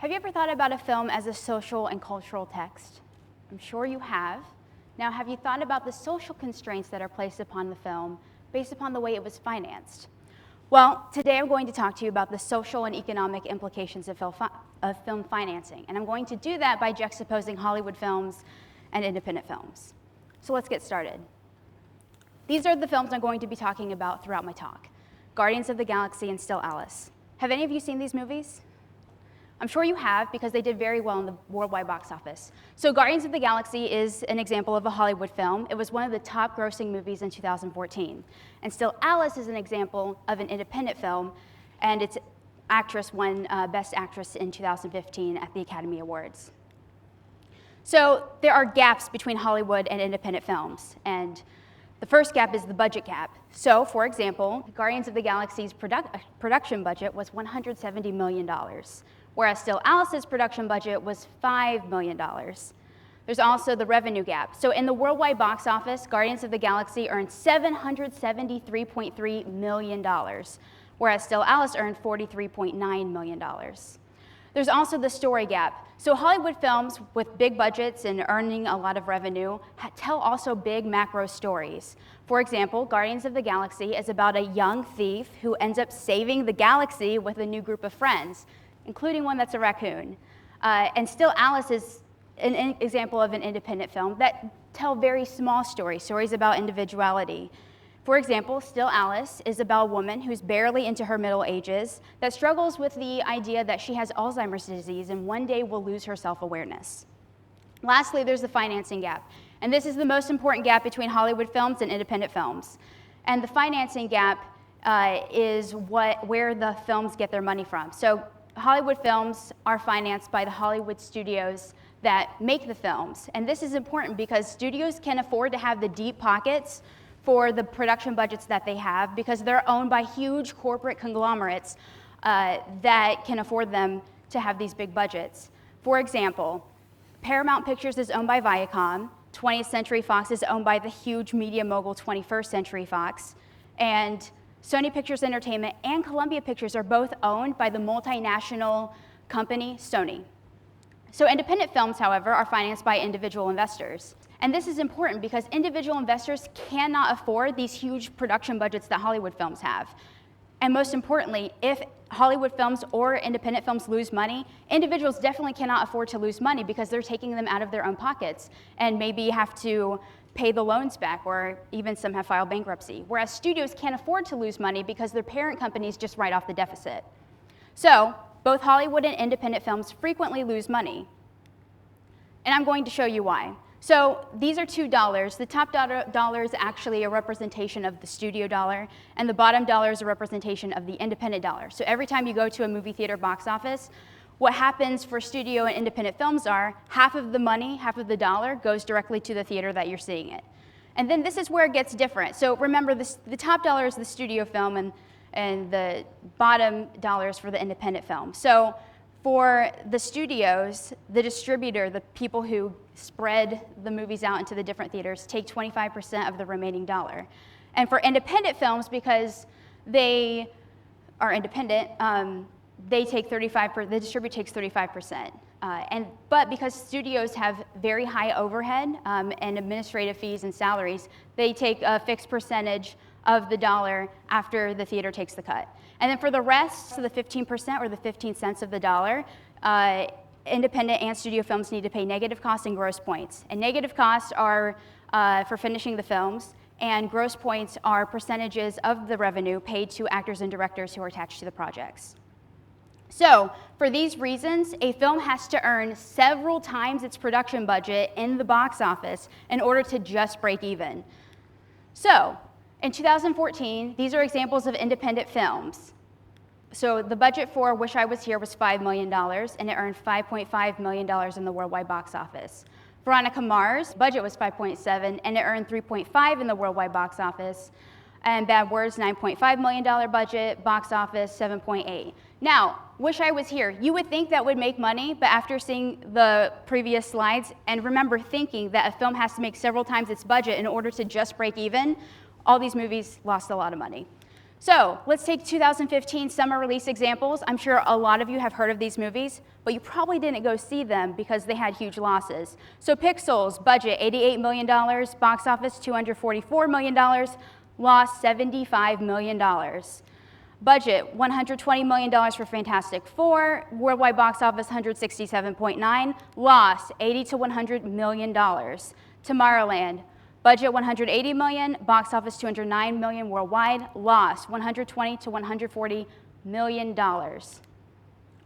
Have you ever thought about a film as a social and cultural text? I'm sure you have. Now, have you thought about the social constraints that are placed upon the film based upon the way it was financed? Well, today I'm going to talk to you about the social and economic implications of film financing, and I'm going to do that by juxtaposing Hollywood films and independent films. So let's get started. These are the films I'm going to be talking about throughout my talk: Guardians of the Galaxy and Still Alice. Have any of you seen these movies? I'm sure you have, because they did very well in the worldwide box office. So Guardians of the Galaxy is an example of a Hollywood film. It was one of the top grossing movies in 2014. And Still Alice is an example of an independent film, and its actress won Best Actress in 2015 at the Academy Awards. So there are gaps between Hollywood and independent films, and the first gap is the budget gap. So, for example, Guardians of the Galaxy's production budget was $170 million. Whereas Still Alice's production budget was $5 million. There's also the revenue gap. So in the worldwide box office, Guardians of the Galaxy earned $773.3 million, whereas Still Alice earned $43.9 million. There's also the story gap. So Hollywood films with big budgets and earning a lot of revenue tell also big macro stories. For example, Guardians of the Galaxy is about a young thief who ends up saving the galaxy with a new group of friends, including one that's a raccoon. And Still Alice is an example of an independent film that tell very small stories about individuality. For example, Still Alice is about a woman who's barely into her middle ages that struggles with the idea that she has Alzheimer's disease and one day will lose her self-awareness. Lastly, there's the financing gap. And this is the most important gap between Hollywood films and independent films. And the financing gap is where the films get their money from. So Hollywood films are financed by the Hollywood studios that make the films. And this is important because studios can afford to have the deep pockets for the production budgets that they have because they're owned by huge corporate conglomerates that can afford them to have these big budgets. For example, Paramount Pictures is owned by Viacom, 20th Century Fox is owned by the huge media mogul 21st Century Fox, and Sony Pictures Entertainment and Columbia Pictures are both owned by the multinational company Sony. So independent films, however, are financed by individual investors. And this is important because individual investors cannot afford these huge production budgets that Hollywood films have. And most importantly, if Hollywood films or independent films lose money, individuals definitely cannot afford to lose money because they're taking them out of their own pockets and maybe have to pay the loans back, or even some have filed bankruptcy. Whereas studios can't afford to lose money because their parent companies just write off the deficit. So both Hollywood and independent films frequently lose money. And I'm going to show you why. So these are $2. The top dollar is actually a representation of the studio dollar, and the bottom dollar is a representation of the independent dollar. So every time you go to a movie theater box office, what happens for studio and independent films are half of the money, half of the dollar, goes directly to the theater that you're seeing it. And then this is where it gets different. So remember, the top dollar is the studio film, and the bottom dollar is for the independent film. So for the studios, the distributor, the people who spread the movies out into the different theaters, take 25% of the remaining dollar. And for independent films, because they are independent, they take 35%, the distributor takes 35%. But because studios have very high overhead and administrative fees and salaries, they take a fixed percentage of the dollar after the theater takes the cut. And then for the rest, so the 15% or the 15 cents of the dollar, independent and studio films need to pay negative costs and gross points. And negative costs are for finishing the films, and gross points are percentages of the revenue paid to actors and directors who are attached to the projects. So, for these reasons, a film has to earn several times its production budget in the box office in order to just break even. So, in 2014, these are examples of independent films. So, the budget for Wish I Was Here was $5 million, and it earned $5.5 million in the worldwide box office. Veronica Mars' budget was $5.7, and it earned $3.5 in the worldwide box office. And Bad Words, $9.5 million budget, box office, $7.8. Now, Wish I Was Here. You would think that would make money, but after seeing the previous slides, and remember thinking that a film has to make several times its budget in order to just break even, all these movies lost a lot of money. So let's take 2015 summer release examples. I'm sure a lot of you have heard of these movies, but you probably didn't go see them because they had huge losses. So Pixels, budget $88 million, box office $244 million, loss $75 million. Budget $120 million for Fantastic Four, worldwide box office $167.9, loss $80 to $100 million. Tomorrowland, budget $180 million, box office $209 million worldwide, loss $120 to $140 million.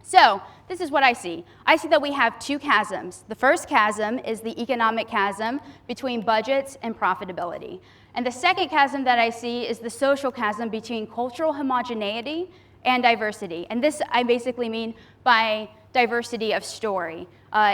So this is what I see. I see that we have two chasms. The first chasm is the economic chasm between budgets and profitability. And the second chasm that I see is the social chasm between cultural homogeneity and diversity. And this I basically mean by diversity of story,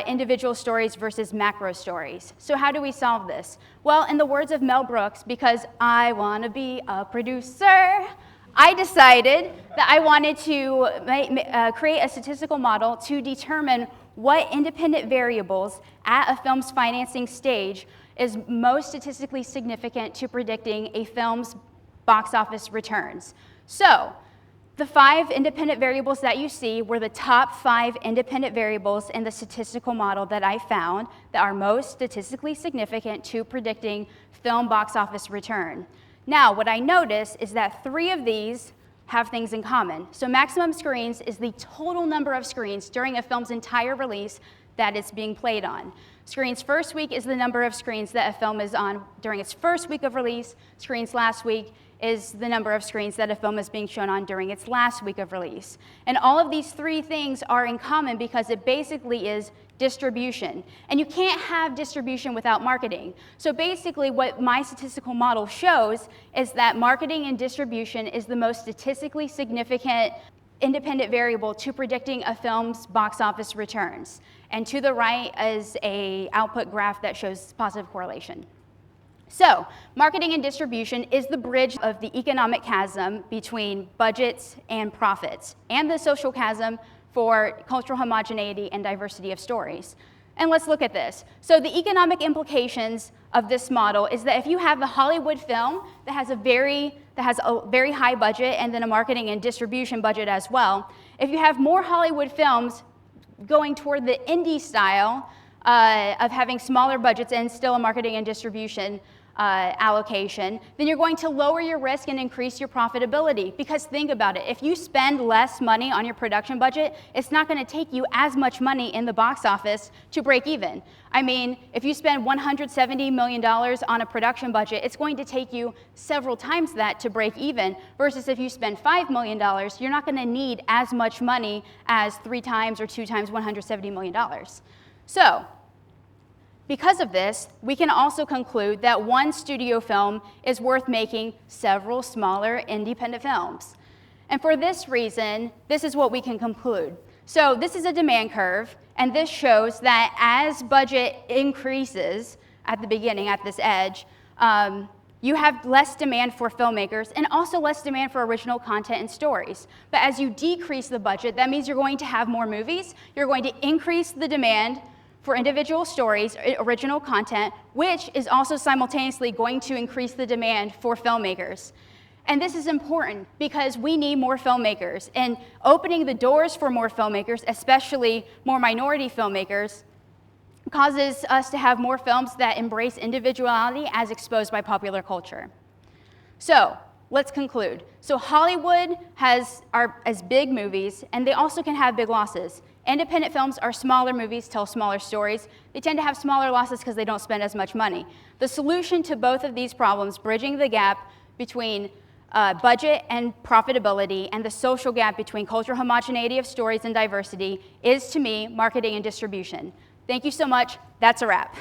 individual stories versus macro stories. So how do we solve this? Well, in the words of Mel Brooks, because I want to be a producer, I decided that I wanted to create a statistical model to determine what independent variables at a film's financing stage is most statistically significant to predicting a film's box office returns. So the 5 independent variables that you see were the top 5 independent variables in the statistical model that I found that are most statistically significant to predicting film box office return. Now, what I notice is that 3 of these have things in common. So maximum screens is the total number of screens during a film's entire release that it's being played on. Screens first week is the number of screens that a film is on during its first week of release. Screens last week is the number of screens that a film is being shown on during its last week of release. And all of these 3 things are in common because it basically is distribution. And you can't have distribution without marketing. So basically what my statistical model shows is that marketing and distribution is the most statistically significant independent variable to predicting a film's box office returns. And to the right is an output graph that shows positive correlation. So, marketing and distribution is the bridge of the economic chasm between budgets and profits, and the social chasm for cultural homogeneity and diversity of stories. And let's look at this. So the economic implications of this model is that if you have a Hollywood film that has a very high budget and then a marketing and distribution budget as well, if you have more Hollywood films going toward the indie style of having smaller budgets and still a marketing and distribution allocation, then you're going to lower your risk and increase your profitability. Because think about it, if you spend less money on your production budget, it's not going to take you as much money in the box office to break even. I mean, if you spend $170 million on a production budget, it's going to take you several times that to break even, versus if you spend $5 million, you're not going to need as much money as 3 times or 2 times $170 million. So, because of this, we can also conclude that one studio film is worth making several smaller independent films. And for this reason, this is what we can conclude. So this is a demand curve, and this shows that as budget increases at the beginning, at this edge, you have less demand for filmmakers and also less demand for original content and stories. But as you decrease the budget, that means you're going to have more movies, you're going to increase the demand for individual stories, original content, which is also simultaneously going to increase the demand for filmmakers. And this is important because we need more filmmakers. And opening the doors for more filmmakers, especially more minority filmmakers, causes us to have more films that embrace individuality as exposed by popular culture. So, let's conclude. So Hollywood has big movies, and they also can have big losses. Independent films are smaller movies, tell smaller stories. They tend to have smaller losses because they don't spend as much money. The solution to both of these problems, bridging the gap between budget and profitability and the social gap between cultural homogeneity of stories and diversity, is to me marketing and distribution. Thank you so much. That's a wrap.